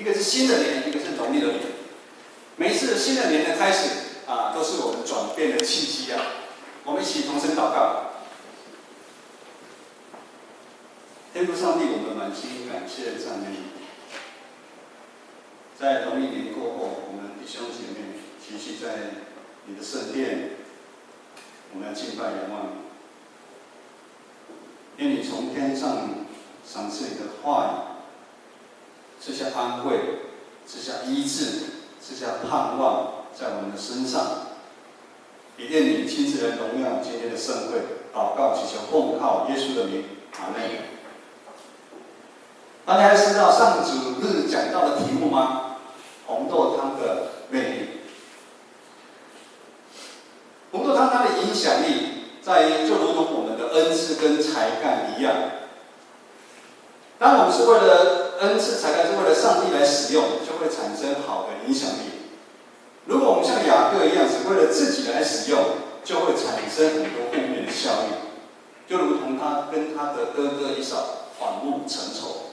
个是新的年，一个是农历的年。每一次新的年的开始都是我们转变的契机啊！我们一起同声祷告。天父上帝，我们满心感谢赞美你。在农历年过后，我们弟兄姐妹齐聚在你的圣殿，我们要敬拜仰望你。愿你从天上赏赐你的话语，赐下安慰，赐下医治，赐下盼望在我们的身上。也愿你亲自来荣耀今天的盛会。祷告祈求奉靠耶稣的名，阿门。大家还知道上主日讲到的题目吗？红豆汤的魅力。红豆汤它的影响力在于，就如同我们的恩赐跟才干一样。当我们是为了恩赐才干，是为了上帝来使用，就会产生好的影响力。如果我们像雅各一样，只为了自己来使用，就会产生很多负面的效应，就如同他跟他的哥哥以扫反目成仇。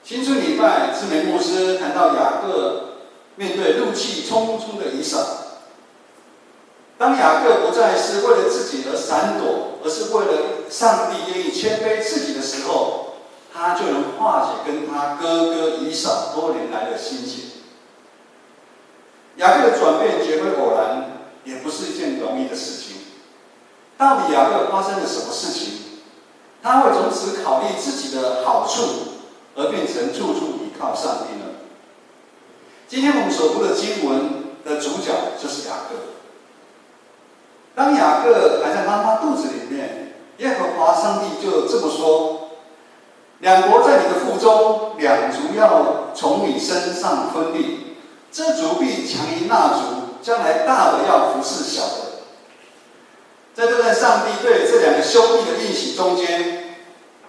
新春礼拜，志梅牧师谈到雅各面对怒气冲冲的以扫，当雅各不再是为了自己而闪躲，而是为了上帝愿意谦卑自己的时候，他就能化解跟他哥哥以扫多年来的心结。雅各的转变绝非偶然，也不是一件容易的事情。到底雅各发生了什么事情？他会从此考虑自己的好处，而变成处处依靠上帝呢？今天我们所读的经文的主角就是雅各。当雅各还在妈妈肚子里面，耶和华上帝就这么说：两国在你的腹中，两族要从你身上分立。这族必强于那族，将来大的要服侍小的。在这段上帝对这两个兄弟的应许中间，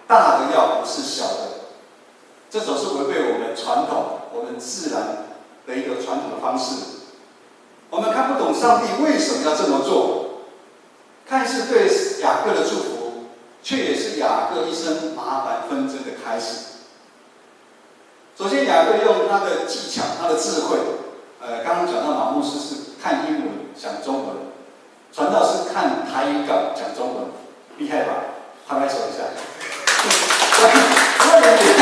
大的要服侍小的，这种是违背我们传统、我们自然的一个传统的方式。我们看不懂上帝为什么要这么做，看似对雅各的祝福，却也是雅各一生麻烦纷争的开始。首先，雅各用他的技巧、他的智慧，刚刚讲到马牧师是看英文讲中文，传道是看台语稿讲中文，厉害吧？拍拍手一下。如果你觉得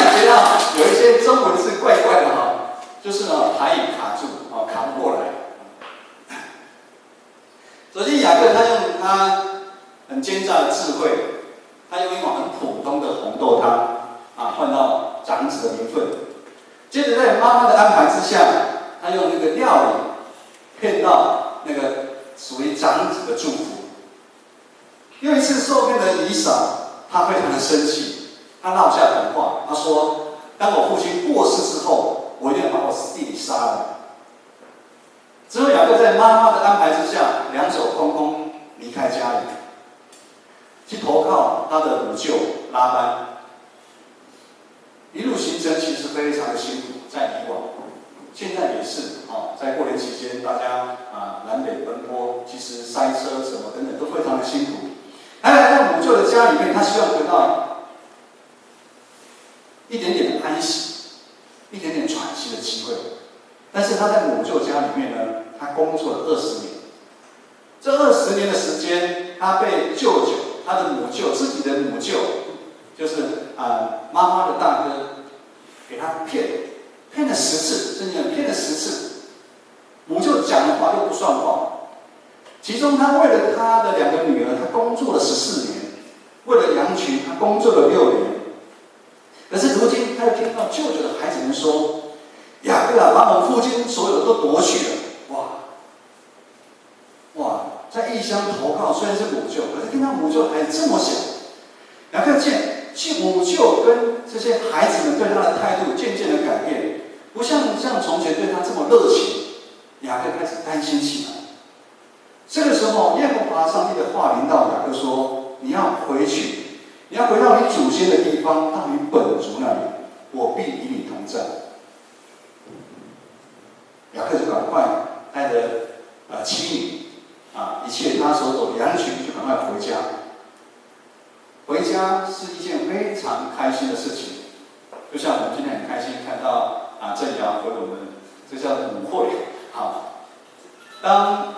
有一些中文是怪怪的哈，就是台语卡住卡不过来。首先，雅各他用他很奸诈的智慧，他用一碗很普通的红豆汤换到长子的名分。接着在妈妈的安排之下，他用那个料理骗到那个属于长子的祝福。又一次受骗的以扫，他非常的生气，他落下狠话，他说：“当我父亲过世之后，我一定要把我弟弟杀了。”之后，雅各在妈妈的安排之下，两手空空离开家里，去投靠他的母舅拉班。一路行程其实非常的辛苦，在以往，现在也是在过年期间，大家南北奔波，其实塞车什么等等都非常的辛苦。他来到母舅的家里面，他希望得到一点点的安息，一点点喘息的机会。但是他在母舅家里面呢，他工作了20年。这20年的时间，他被舅舅，他的母舅，自己的母舅，就是妈妈的大哥，给他骗了10次，甚至骗了10次。母舅讲的话都不算话。其中，他为了他的2个女儿，他工作了14年；为了羊群，他工作了6年。可是如今，他又听到舅舅的孩子们说：“雅各把我们父亲所有的都夺去了。”哇！在异乡投靠，虽然是母舅，可是听到母舅的孩子这么想，雅各见母舅跟这些孩子们对他的态度渐渐的改变，不像从前对他这么热情，雅各开始担心起来。这个时候，耶和华上帝的话临到雅各说：“你要回去，你要回到你祖先的地方，到你本族那里，我必与你同在。”雅各就赶快带着妻女一切他所走的羊群，就赶快回家。回家是一件非常开心的事情，就像我们今天很开心看到正阳回我们，这叫舞会当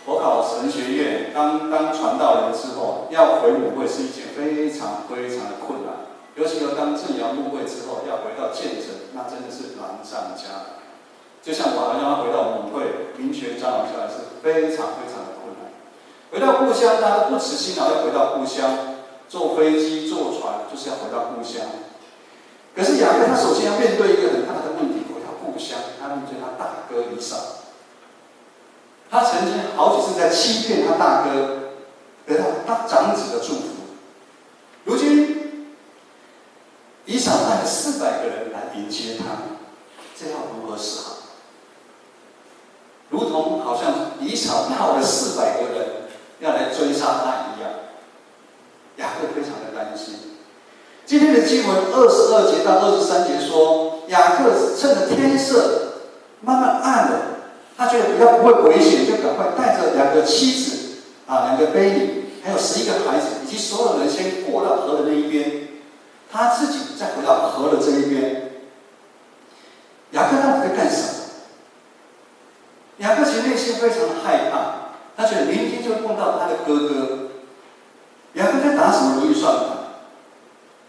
我考神学院，当传道人之后，要回母会是一件非常非常的困难，尤其要当正阳牧会之后，要回到建成，那真的是难上加难。就像我要回到母会民学长老下来是非常非常的困难。回到故乡，大家都不辞辛劳要回到故乡，坐飞机、坐船，就是要回到故乡。可是雅各他首先要面对一个很大的问题，回到故乡，他面对他大哥以扫。他曾经好几次在欺骗他大哥，得到他长子的祝福。如今，以扫带了400个人来迎接他，这要如何是好？如同好像以扫闹了400个人要来追杀他一样，雅各非常的担心。今天的经文22节到23节说，雅各趁着天色慢慢暗了。他觉得比较不会危险，就赶快带着2个妻子2个婢女，还有11个孩子，以及所有人先过到河的那一边，他自己再回到河的这一边。雅各到底在干什么？雅各其实内心非常的害怕，他觉得明天就会碰到他的哥哥。雅各在打什么如意算盘？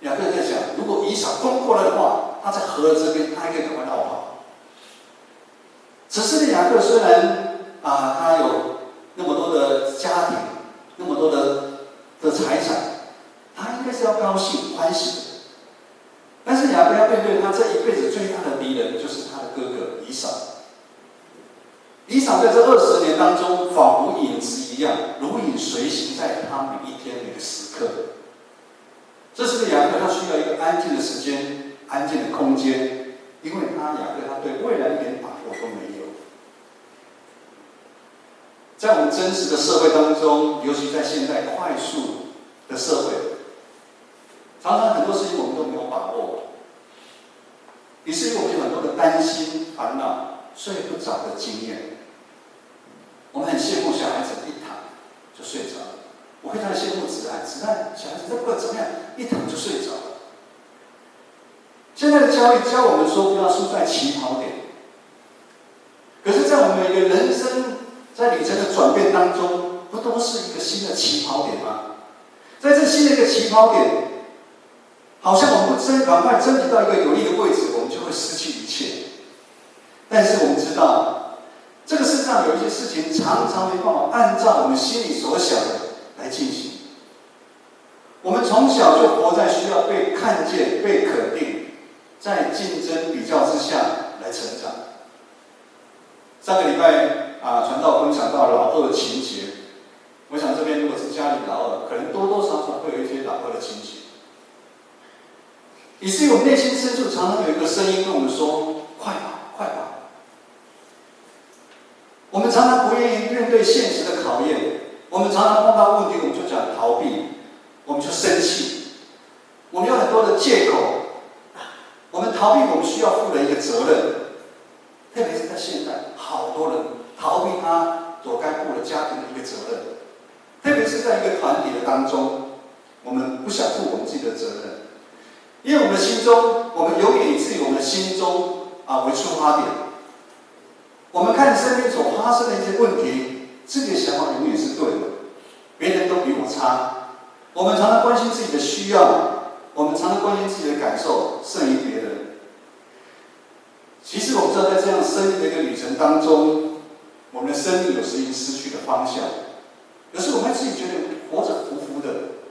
雅各在想，如果以扫攻过来的话，他在河的这边，他还可以赶快绕跑。此时的雅各虽然他有那么多的家庭，那么多的财产，他应该是要高兴欢喜的。但是雅各要面对他这一辈子最大的敌人，就是他的哥哥以扫。以扫在这20年当中，仿佛影子一样，如影随形在他每一天每个时刻。这时的雅各他需要一个安静的时间，安静的空间，因为雅各他对未来一点把握都没有。在我们真实的社会当中，尤其在现在快速的社会，常常很多事情我们都没有把握，以至于我们有很多的担心、烦恼、睡不着的经验。我们很羡慕小孩子一躺就睡着了，我非常羡慕子安，小孩子不管怎么样，一躺就睡着了。现在的教育教我们说不要输在起跑点，可是，在我们每个人生在旅程的转变当中，不都是一个新的起跑点吗？在这新的一个起跑点，好像我们不赶快争取到一个有利的位置，我们就会失去一切。但是我们知道，这个世上有一些事情常常没办法按照我们心里所想的来进行。我们从小就活在需要被看见、被肯定，在竞争比较之下来成长。上个礼拜传道分享到老二情节，我想这边如果是家里老二，可能多多少少会有一些老二的情节，以至于我们内心深处常常有一个声音跟我们说：“快跑，快跑！”我们常常不愿意面对现实的考验，我们常常碰到问题，我们就讲逃避，我们就生气，我们有很多的借口，我们逃避我们需要负的一个责任。特别是在现在，好多人逃避他所该负的家庭的一个责任，特别是在一个团体的当中，我们不想负我们自己的责任，因为我们的心中，我们永远以自己我们的心中为出发点。我们看身边所发生的一些问题，自己的想法永远是对的，别人都比我差。我们常常关心自己的需要，我们常常关心自己的感受胜于别人。其实我们知道，在这样生命的一个旅程当中，我们的生命有时已经失去了方向，有时我们自己觉得活着浮浮的。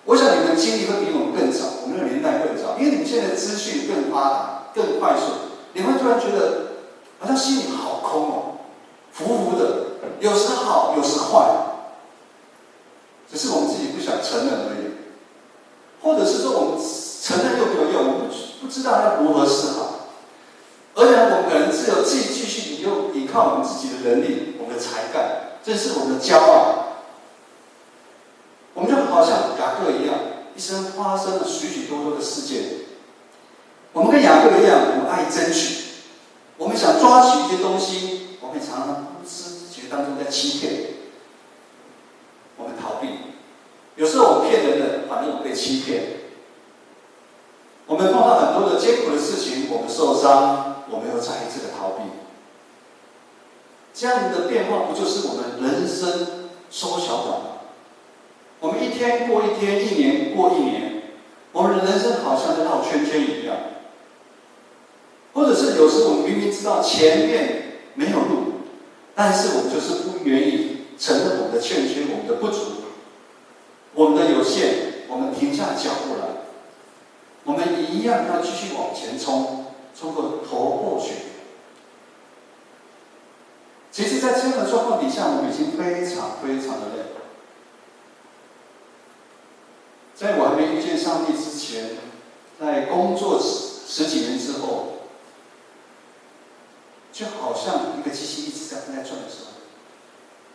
我想你们经历会比我们更早，我们的年代更早，因为你们现在的资讯更发达、更快速，你会突然觉得好像心里好空哦，浮浮的，有时好，有时坏，只是我们自己不想承认而已，或者是说我们承认又没有用，我们不知道要如何是好。而且我们可能只有自己继续依靠我们自己的能力、我们的才干，这是我们的骄傲。我们就好像雅各一样，一生发生了许许多多的事件。我们跟雅各一样，我们爱争取，我们想抓取一些东西，我们常常不知不觉当中在欺骗，我们逃避。有时候我们骗人的，反正我们被欺骗。我们碰到很多的艰苦的事情，我们受伤，我们又再一次的逃避。这样的变化，不就是我们人生缩小短吗？我们一天过一天，一年过一年，我们的人生好像在绕圈圈一样。或者是有时我们明明知道前面没有路，但是我们就是不愿意承认我们的欠缺，我们的不足，我们的有限，我们停下脚步来，我们一样要继续往前冲，冲过头破血流。其实，在这样的状况底下，我们已经非常非常的累了。在我还没遇见上帝之前，在工作十几年之后，就好像一个机器一直在转的时候，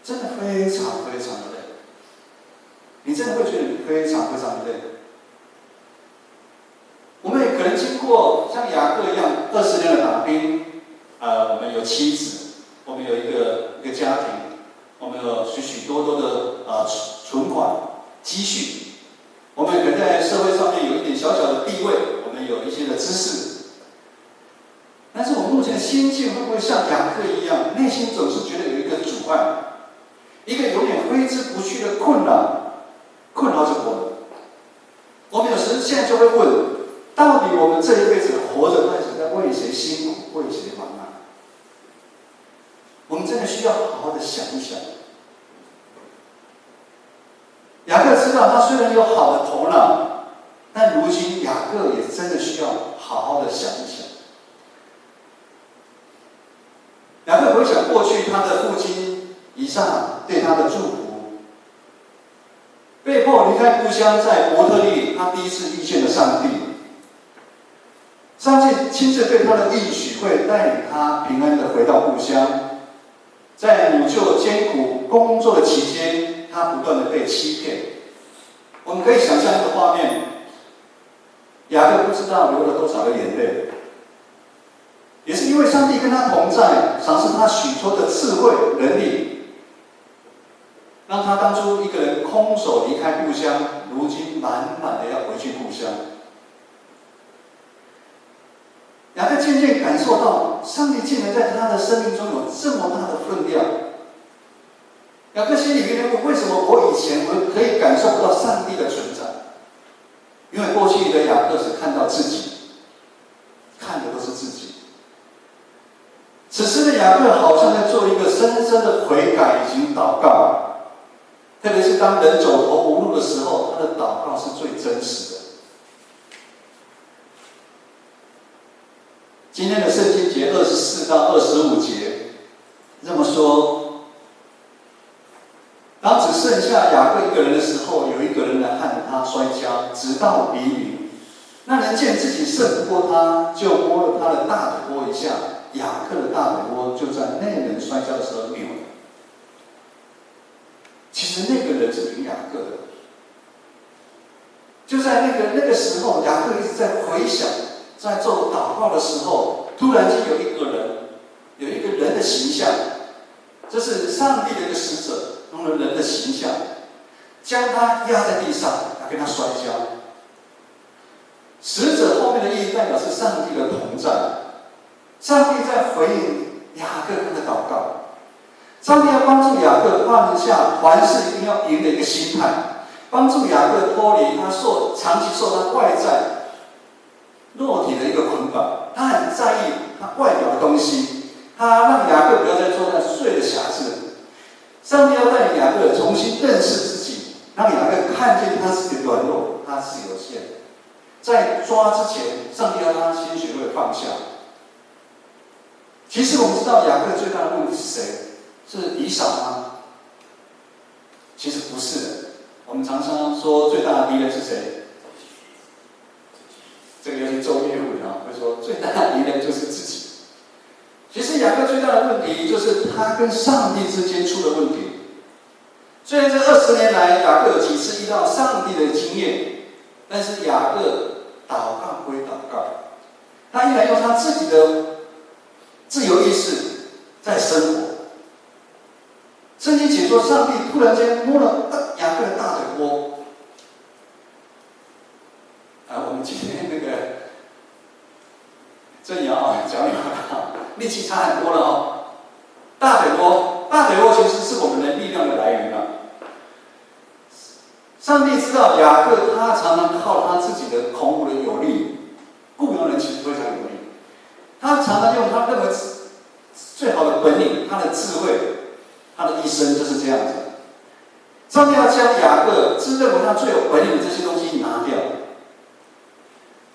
真的非常非常的累。你真的会觉得你非常非常的累。我们也可能经过像雅各一样20年的打拼，我们有妻子，我们有一个家庭，我们有许许多多的存款积蓄。我们可能在社会上面有一点小小的地位，我们有一些的知识，但是我们目前的心境会不会像雅各一样，内心总是觉得有一个阻碍，一个永远挥之不去的困扰，困扰着我们。我们有时现在就会问，到底我们这一辈子活着，到底是在为谁辛苦，为谁忙啊？我们真的需要好好的想一想。雅各知道，他虽然有好的头脑，但如今雅各也真的需要好好的想一想。雅各回想过去他的父亲以撒对他的祝福，被迫离开故乡，在伯特利，他第一次遇见了上帝。上帝亲自对他的应许，会带领他平安的回到故乡。在母舅艰苦工作的期间，他不断的被欺骗。我们可以想象一个画面，雅各不知道流了多少个眼泪，也是因为上帝跟他同在，赏赐他许多的智慧能力，让他当初一个人空手离开故乡，如今满满的要回去故乡。雅各渐渐感受到，上帝竟然在他的生命中有这么大的分量。雅各心里面问：为什么我以前我可以感受不到上帝的存在？因为过去的雅各只看到自己，看的都是自己。此时的雅各好像在做一个深深的悔改以及祷告，特别是当人走投无路的时候，他的祷告是最真实的。今天的圣经节24到25节这么说：当只剩下雅各一个人的时候，有一个人来和他摔跤，直到黎明。那人见自己胜不过他，就摸了他的大腿窝一下。雅各的大腿窝就在那人摔跤的时候扭了。其实那个人是赢雅各的。就在那个时候，雅各一直在回想，在做祷告的时候，突然间有一个人的形象，这是上帝的一个使者，用了人的形象，将他压在地上，要跟他摔跤。使者后面的意义代表是上帝的同在，上帝在回应雅各他的祷告，上帝要帮助雅各放下凡事一定要赢的一个心态，帮助雅各脱离他长期受他外在肉体的一个捆绑。他很在意他外表的东西，他让雅各不要再做那碎的匣子。上帝要带领雅各重新认识自己，让雅各看见他自己的软弱，他是有限的。在抓之前，上帝要他先学会放下。其实我们知道雅各最大的问题是谁？是以扫吗？其实不是的。我们常常说最大的敌人是谁？这个尤其做业务的会说最大的敌人就是自己。其实雅各最大的问题就是他跟上帝之间出了问题。虽然这20年来雅各有几次遇到上帝的经验，但是雅各祷告归祷告，他依然用他自己的自由意识在生活。圣经解说，上帝突然间摸了雅各的大腿窝。我们今天真牙啊，脚也好，力气差很多了哦。大腿窝其实是我们的力量的来源啊。上帝知道雅各他常常靠他自己的孔武的有力，雇佣人其实非常有力，他常常用他认为最好的本领，他的智慧，他的一生就是这样子。上帝要将雅各自认为他最有本领的这些东西拿掉，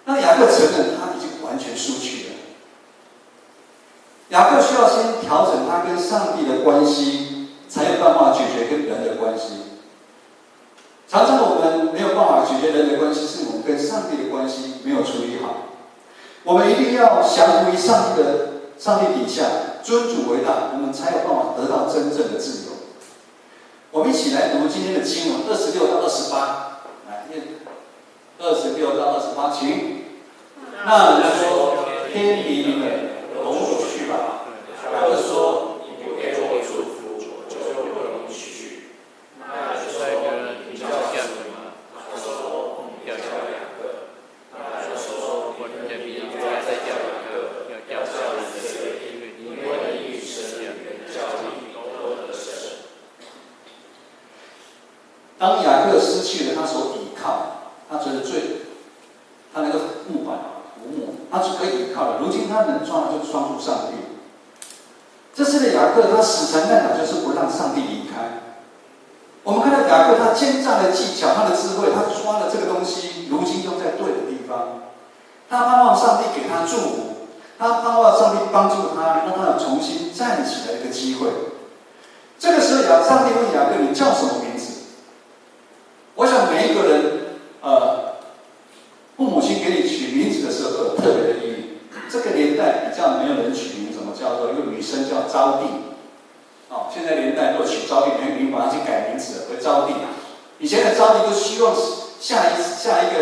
那雅各承认他已经完全输去了。雅各需要先调整他跟上帝的关系，才有办法解决跟人的关系。常常我们没有办法解决人的关系，是我们跟上帝的关系没有处理好。我们一定要降服于上帝底下，尊主为大，我们才有办法得到真正的自由。我们一起来读今天的经文26到28，来念26到28，请。那人说：“天离明了，容我去吧。”雅各说：“你不给我祝福，我就不容你去。”那人说：“你叫什么？”他说：“要叫雅各。”那人说：“我的名不要再叫雅各，要叫以色列，因为你与神两个叫你都得胜。”当雅各失去了他所倚靠，他觉得他那个木板浮木，他就可以倚靠了。如今他能抓的就抓住上帝。这次的雅各他死缠烂打，就是不让上帝离开。我们看到雅各他奸诈的技巧，他的智慧，他抓了这个东西，如今用在对的地方。他盼望上帝给他祝福，他盼望上帝帮助他，让他有重新站起来的一个机会。这个时候，上帝问雅各：“你叫什么名字？”我想每一个人，父母亲给你取名字的时候都有特别的意义。这个年代比较没有人取名，怎么叫做一个女生叫招娣，哦，现在年代如果取招娣，你马上去改名字了，为招娣。以前的招娣都希望下一个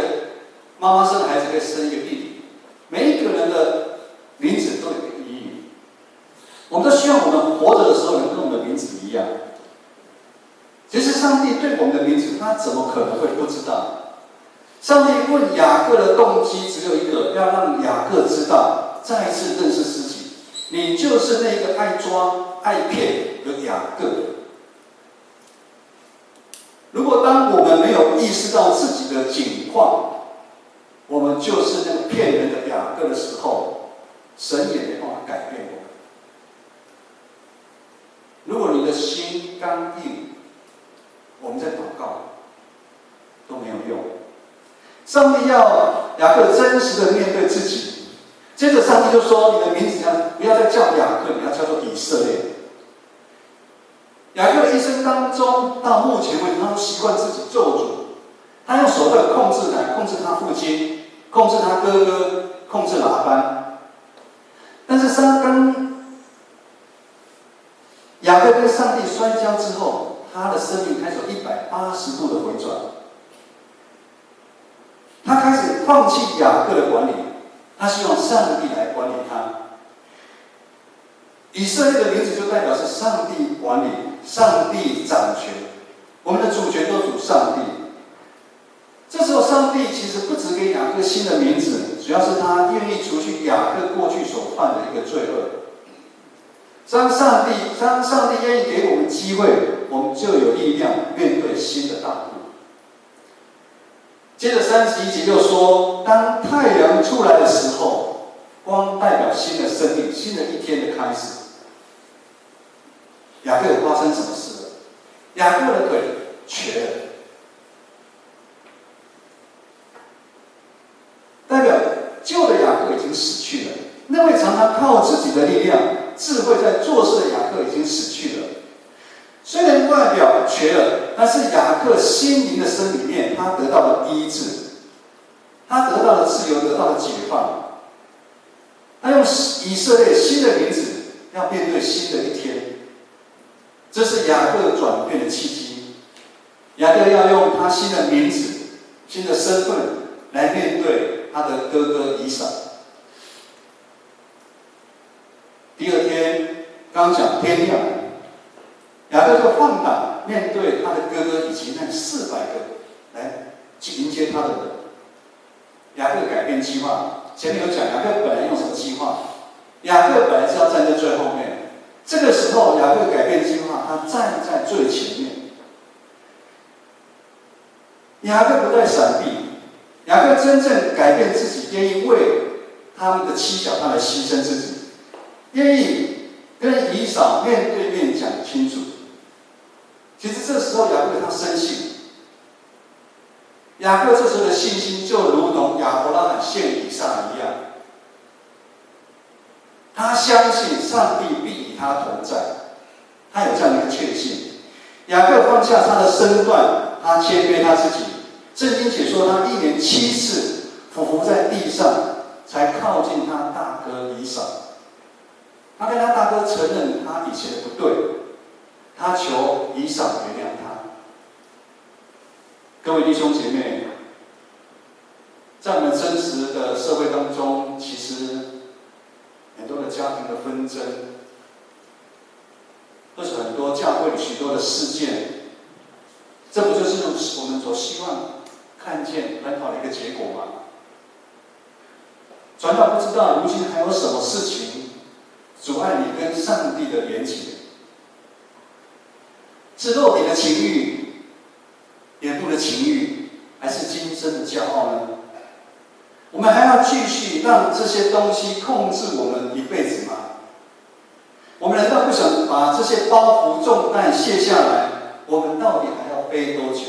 妈妈生孩子可以生一个弟弟。每一个人的名字都有一个意义。我们都希望我们活着的时候能跟我们的名字一样。其实上帝对我们的名字，他怎么可能会不知道？上帝问雅各的动机只有一个，要让雅各知道，再一次认识自己，你就是那个爱抓、爱骗的雅各。如果当我们没有意识到自己的境况，我们就是那个骗人的雅各的时候，神也没办法改变我们。如果你的心刚硬，我们在祷告都没有用。上帝要雅各真实的面对自己。接着上帝就说：“你的名字不要再叫雅各，你要叫做以色列。”雅各的一生当中，到目前为止，他都习惯自己做主，他用手段控制他父亲，控制他哥哥，控制拉班。但是当雅各跟上帝摔跤之后，他的生命开始有180度的回转。他开始放弃雅各的管理，他希望上帝来管理他。以色列的名字就代表是上帝管理，上帝掌权，我们的主权都属上帝。这时候，上帝其实不只给雅各新的名字，主要是他愿意除去雅各过去所犯的一个罪恶。当上帝愿意给我们机会，我们就有力量面对新的大路。接着31节又说，当太阳出来的时候，光代表新的生命，新的一天的开始。雅各有发生什么事了？雅各的腿瘸了，代表旧的雅各已经死去了。那位常常靠自己的力量、智慧在做事的雅各已经死去了。虽然外表瘸了，但是雅各心灵的生里面，他得到了医治，他得到了自由，得到了解放。他用以色列新的名字，要面对新的一天。这是雅各转变的契机。雅各要用他新的名字、新的身份来面对他的哥哥以扫。第二天，刚讲天亮了，雅各就放胆面对他的哥哥以及那400个来去迎接他的人。雅各改变计划，前面有讲雅各本来用什么计划？雅各本来是要站在最后面，这个时候雅各改变计划，他站在最前面。雅各不再闪避，雅各真正改变自己，愿意为他们的妻小他来牺牲自己，愿意跟以扫面对面讲清楚。其实这时候雅各他深信。雅各这时候的信心就如同亚伯拉罕献以撒一样，他相信上帝必与他同在，他有这样的一个确信。雅各放下他的身段，他谦卑他自己。圣经解说他1年7次俯伏在地上，才靠近他大哥以扫。他跟他大哥承认他以前的不对，他求以扫原谅他。各位弟兄姐妹，在我们真实的社会当中，其实很多的家庭的纷争，或是很多教会里许多的事件，这不就是我们所希望看见很好的一个结果吗？传道不知道如今还有什么事情阻碍你跟上帝的连结？是肉体的情欲、眼部的情欲，还是今生的骄傲呢？我们还要继续让这些东西控制我们一辈子吗？我们难道不想把这些包袱重担卸下来？我们到底还要背多久？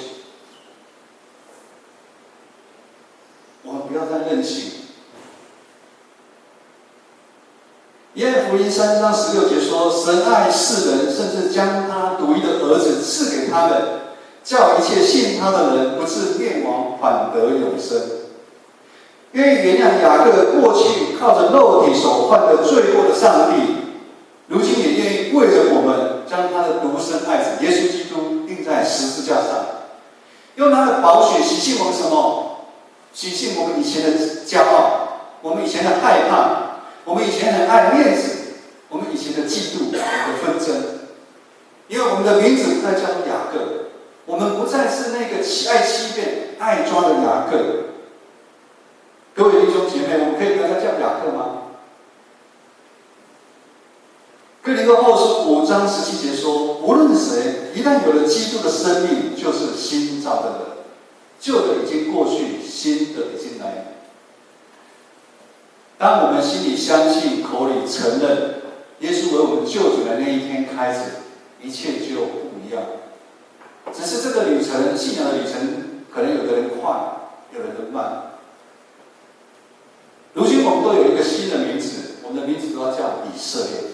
我们不要再任性。约翰福音3章16节说：“神爱世人，甚至将他独一的儿子赐给他们，叫一切信他的人不至灭亡，反得永生。”愿意原谅雅各过去靠着肉体所犯的罪过的上帝，如今也愿意为着我们，将他的独生爱子耶稣基督钉在十字架上，用他的宝血洗净我们什么？洗净我们以前的骄傲，我们以前的害怕，我们以前很爱面子，我们以前的嫉妒，我们的纷争。因为我们的名字不再叫做雅各，我们不再是那个爱欺骗、爱抓的雅各。各位弟兄姐妹，我们可以不要再叫雅各吗？哥林多后书5章17节说：“无论谁，一旦有了基督的生命，就是新造的人，旧的已经过去，新的已经来。”当我们心里相信，口里承认耶稣为我们救主的那一天开始，一切就不一样。只是这个旅程，信仰的旅程，可能有的人快，有的人慢。如今我们都有一个新的名字，我们的名字都要叫以色列。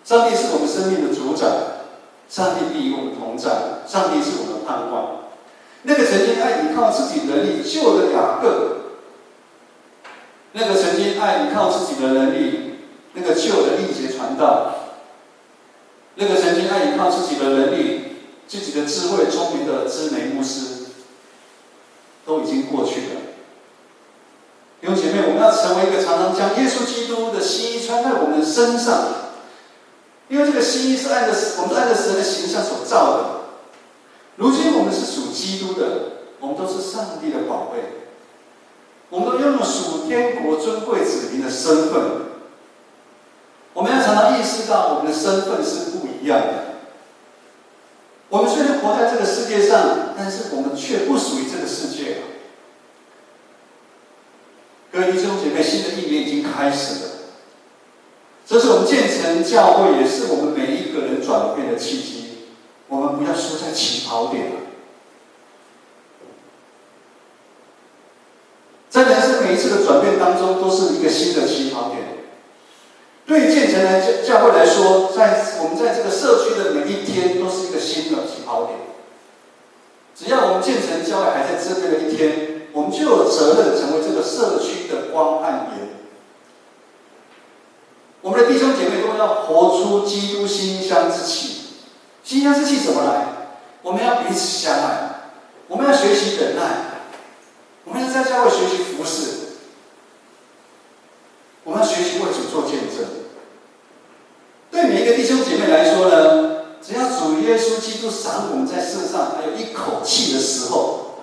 上帝是我们生命的主宰，上帝必与我们同在，上帝是我们的盼望。那个曾经爱依靠自己能力救的雅各，那个曾经爱依靠自己的能力那个救的历劫传道，那个曾经爱依靠自己的能力、自己的智慧、聪明的知美牧师，都已经过去了。弟兄姐妹，我们要成为一个常常将耶稣基督的新衣穿在我们身上，因为这个新衣是我们是按着神的形象所造的。如今我们是属基督的，我们都是上帝的宝贝，我们都拥有属天国尊贵子民的身份。我们要常常意识到我们的身份是不一样的。我们虽然活在这个世界上，但是我们却不属于这个世界。各位弟兄姐妹，新的一年已经开始了，这是我们建成教会，也是我们每一个人转变的契机。我们不要输在起跑点了。在人生每一次的转变当中，都是一个新的起跑点。对于建成的教会来说，我们在这个社区的每一天都是一个新的起跑点。只要我们建成教会还在这边的一天，我们就有责任成为这个社区的光和盐。我们的弟兄姐妹都要活出基督馨香之气。馨香之气怎么来？我们要彼此相爱，我们要学习忍耐，我们要在教会学习服侍，我们要学习为主做见证。对每一个弟兄姐妹来说呢，只要主耶稣基督赏我们在世上还有一口气的时候，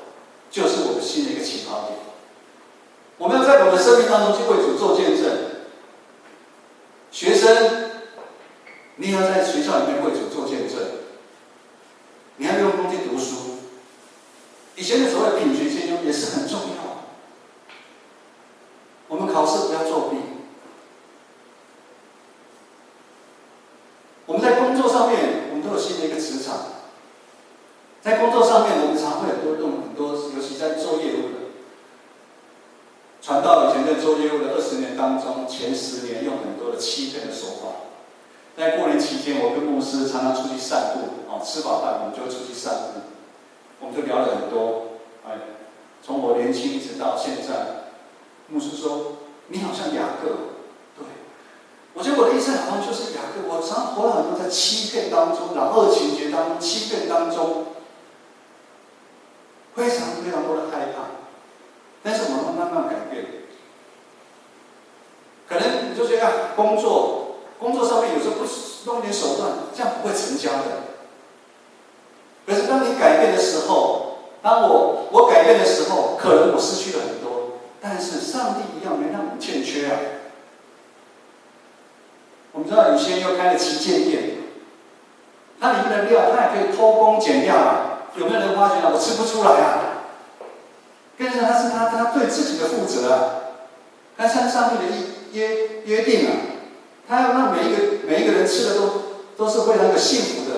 就是我们新的一个起跑点。我们的生命当中去为主做见证。学生，你也要在学校里面为主做见证，你要用功去读书。以前的所谓品学兼优也是很重要。我们考试不要作弊。我们在工作上面，我们都有新的一个职场。在工作上面，我们常会用很多，尤其在做业务的，传道以前在做业务的20年当中，前10年用很多的欺骗的手法。在过年期间，我跟牧师常常出去散步，吃饱饭我们就会出去散步，我们就聊了很多。从我年轻一直到现在，牧师说你好像雅各，对，我觉得我的一生好像就是雅各，我常常活得很多在欺骗当中，然后情节当中，欺骗当中，非常非常多的害怕。但是我们会慢慢改变。可能你就觉得工作上面有时候不用一点手段，这样不会成交的。可是当你改变的时候，当我改变的时候，可能我失去了很多，但是上帝一样没让我们欠缺啊。我们知道有些人又开了旗舰店，它里面的料它也可以偷工减料啊。有没有人发觉到我吃不出来啊？跟着他是他对自己的负责啊，他向上帝的约定啊，他要让每一个人吃的都是非常有幸福的。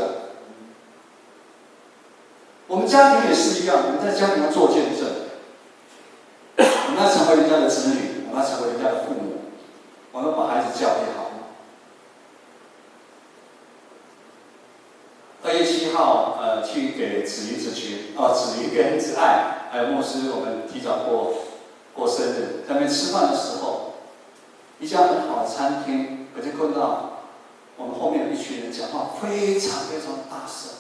我们家庭也是一样，我们在家庭要做见证，我们要成为人家的子女，我们要成为人家的父母，我们要把孩子教育好。2月7号，去给子瑜子群，子瑜跟子爱，还有牧师，我们提早过生日，在那边吃饭的时候，一家很好的餐厅，我就看到我们后面有一群人讲话非常非常大声，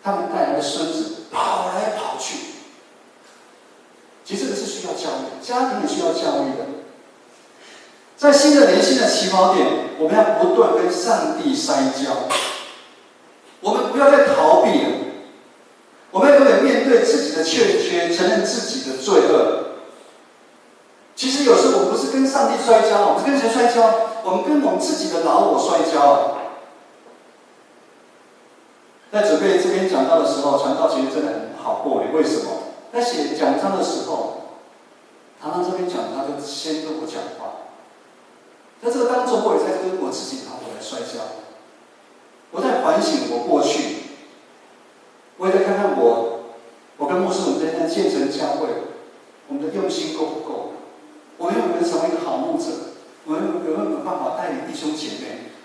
他们带来的孙子跑来跑去。其实这个是需要教育，家庭也需要教育的。在新的年、新的起跑点，我们要不断跟上帝摔跤。我们不要再逃避了，我们要永远面对自己的欠缺，承认自己的罪恶。其实有时候我们不是跟上帝摔跤，我们是跟谁摔跤？我们跟我们自己的老我摔跤。在准备这边讲道的时候，传道其实真的很好过瘾。为什么？在写讲章的时候，常常这边讲他就先跟我讲话，在这个当中，我也在跟我自己的老我来摔跤。我在反省我过去，我也在看看我跟牧师我们在建成教会，我们的用心够不够？我们有没有成为一个好牧者？我们有没有办法带领弟兄姐妹？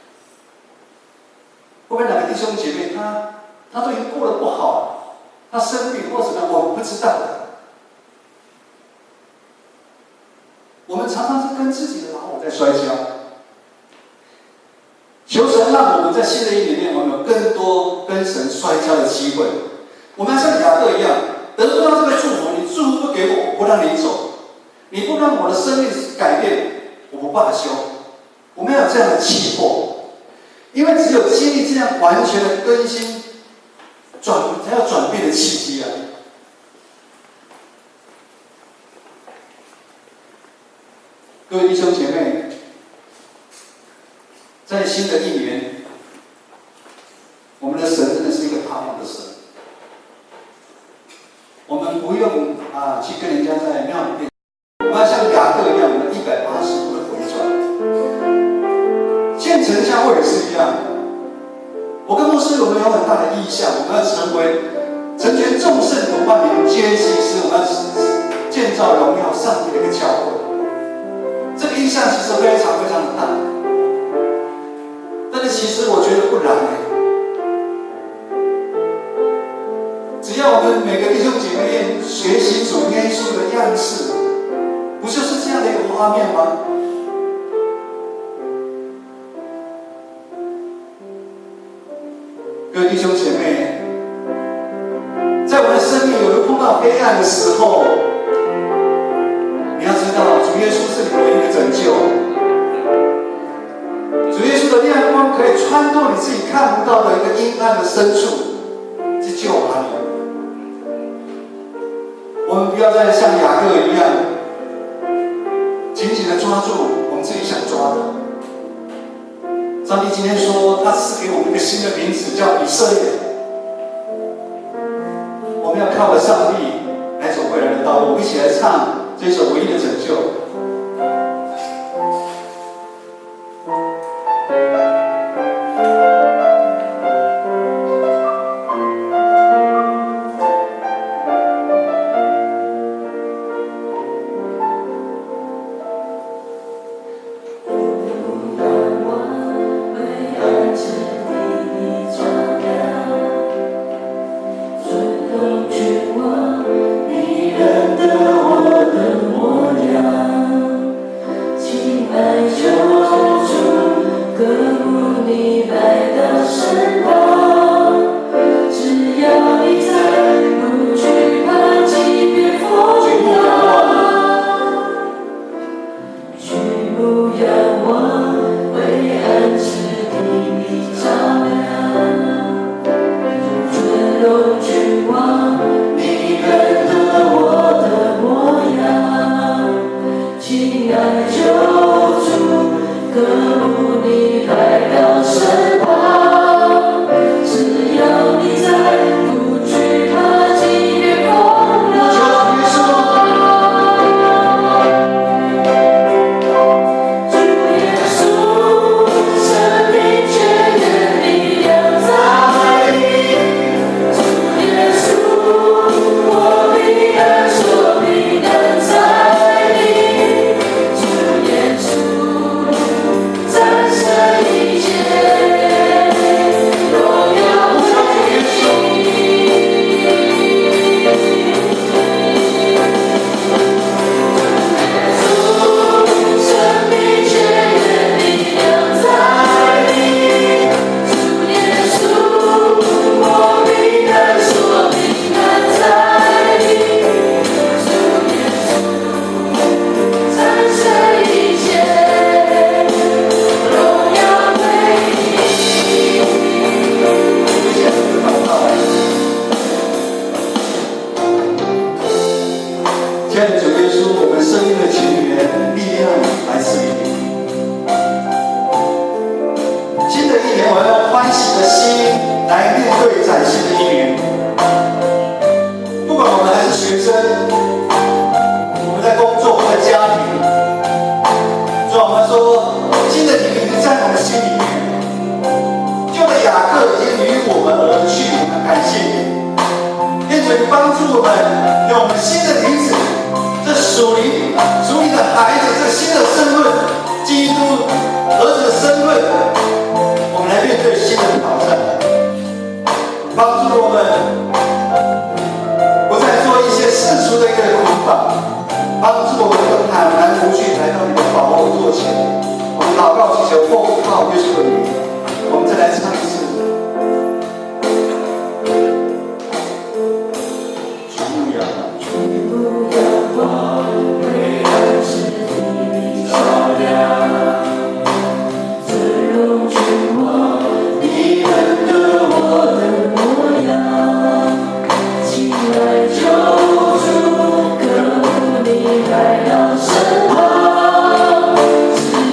会不会哪个弟兄姐妹他都已经过得不好了，他生病或者怎么样，我们不知道的。我们常常是跟自己的老我在摔跤。求神让我们在新的一年里面，我们有更多跟神摔跤的机会。我们要像雅各一样，得不到这个祝福，你祝福不给我，我不让你走；你不让我的生命改变，我不罢休。我们要有这样的气魄，因为只有经历这样完全的更新、才有转变的契机啊！各位弟兄姐妹。在新的一年，我们的神真的是一个盼望的神。我们不用去跟人家在庙里面，我们要像雅各一样，我们180度的回转。建成教会也是一样。我跟牧师我们有很大的意向，我们要成全众圣徒，万民皆祭司，我们要建造荣耀上帝的一个教会。这个意向其实非常非常的大。但是其实我觉得不然只要我们每个弟兄姐妹学习主耶稣的样式，不就是这样的一个画面吗？各位弟兄姐妹，在我们的生命有人碰到黑暗的时候，你要知道，主耶稣是你唯一的拯救。主耶稣的亮光可以穿透你自己看不到的一个阴暗的深处，去救拔你。我们不要再像雅各一样，住我们自己想抓的。上帝今天说，他赐给我们一个新的名字，叫以色列。我们要靠着上帝来走未来的道路。我们一起来唱这首《唯一的拯救》。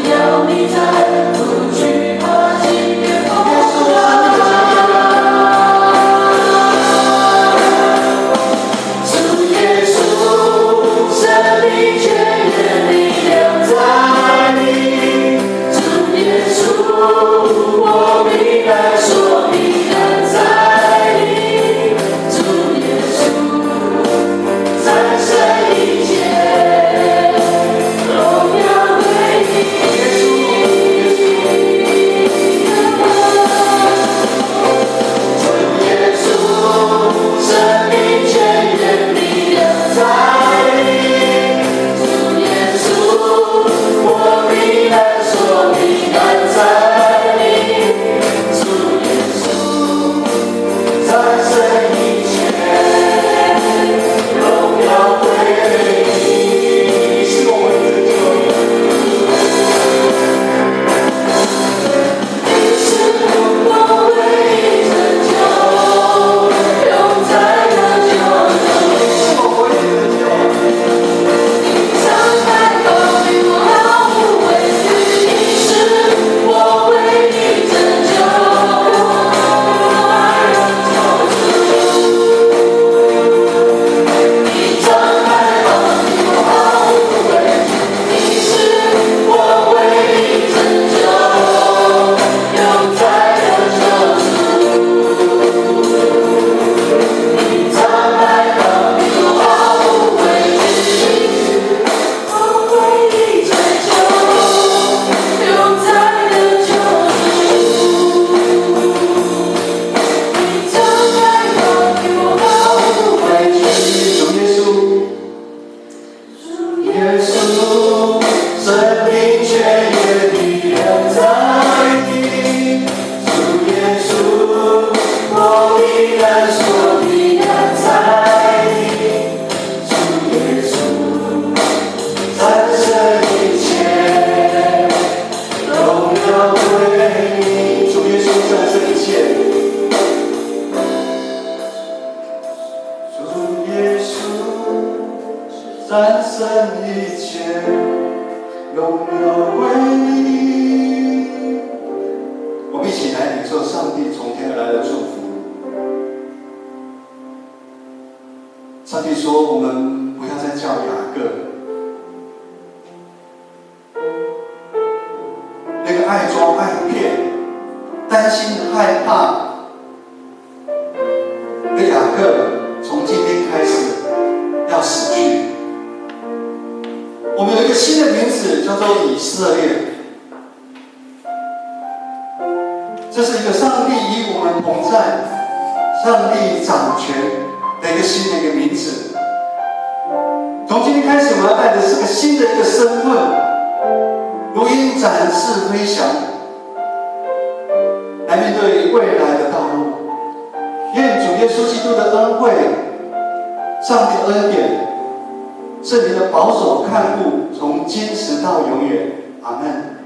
只要你在，不惧怕。战胜一切，荣耀归你。我们一起来领受上帝从天而来的祝福。上帝说：“我们不要再叫雅各，那个爱装爱骗、担心害怕的雅各，从今天开始要死去。我们有一个新的名字，叫做以色列。这是一个上帝与我们同在、上帝掌权的一个新的一个名字。从今天开始，我们要带着这个新的一个身份，如鹰展翅飞翔，来面对未来的道路。愿主耶稣基督的恩惠、上帝的恩典、圣灵的保守看顾，从今时到永远。阿们。